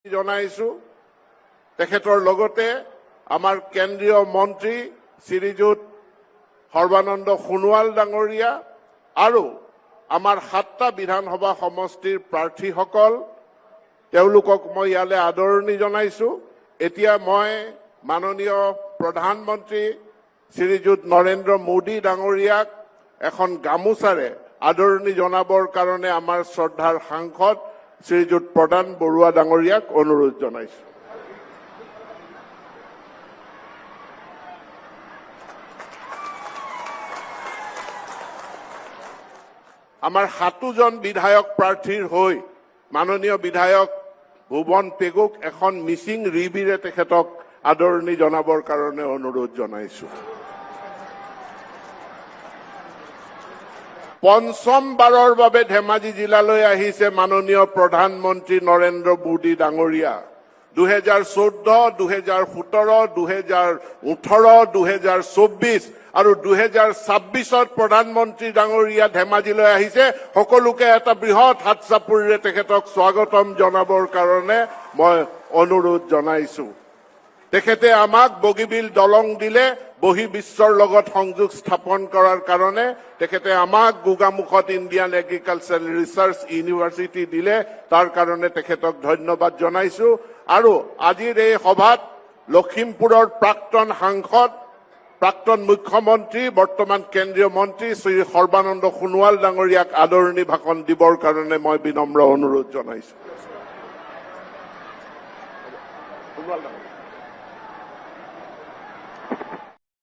জনাইছো। তেখেতৰ লগতে আমাৰ কেন্দ্ৰীয় মন্ত্ৰী শ্ৰীযুত সৰ্বানন্দ সোণোৱাল ডাঙৰীয়া আৰু আমাৰ 7টা বিধানসভা সমষ্টিৰ প্ৰাৰ্থীসকল তেওঁলোকক মই ইয়ালে আদৰণি জনাইছো। এতিয়া মই মাননীয় প্ৰধানমন্ত্ৰী শ্ৰীযুত নৰেন্দ্ৰ মোদী ডাঙৰীয়াক এখন গামোচাৰে আদৰণি জনাবৰ কাৰণে আমাৰ শ্ৰদ্ধাৰ সাংসদ শ্ৰীযুত প্ৰদান বৰুৱা ডাঙৰীয়াক অনুৰোধ জনাইছো। আমাৰ 7জন বিধায়ক প্ৰাৰ্থীৰ হৈ মাননীয় বিধায়ক ভুৱন পেগুক এখন মিচিং ৰিবিৰে তেখেতক আদৰণি জনাবৰ কাৰণে অনুৰোধ জনাইছো। পঞ্চমবাৰৰ বাবে ধেমাজি জিলালৈ আহিছে মাননীয় প্ৰধানমন্ত্ৰী নৰেন্দ্ৰ মোদী ডাঙৰীয়া। 2014, 2017, 2018, 2024 আৰু 2026ত প্ৰধানমন্ত্ৰী ডাঙৰীয়া ধেমাজিলৈ আহিছে। সকলোকে এটা বৃহৎ হাতচাপৰিৰে তেখেতক স্বাগতম জনাবৰ কাৰণে মই অনুৰোধ জনাইছো। তেখেতে আমাক বগীবিল দলং দিলে, বহি বিশ্বৰ লগত সংযোগ স্থাপন কৰাৰ কাৰণে। তেখেতে আমাক গোগামুখত ইণ্ডিয়ান এগ্ৰিকালচাৰেল ৰিচাৰ্চ ইউনিভাৰ্চিটি দিলে, তাৰ কাৰণে তেখেতক ধন্যবাদ জনাইছো। আৰু আজিৰ এই সভাত লখিমপুৰৰ প্ৰাক্তন সাংসদ, প্ৰাক্তন মুখ্যমন্ত্ৰী, বৰ্তমান কেন্দ্ৰীয় মন্ত্ৰী শ্ৰী সৰ্বানন্দ সোণোৱাল ডাঙৰীয়াক আদৰণি ভাষণ দিবৰ কাৰণে মই বিনম্ৰ অনুৰোধ জনাইছো।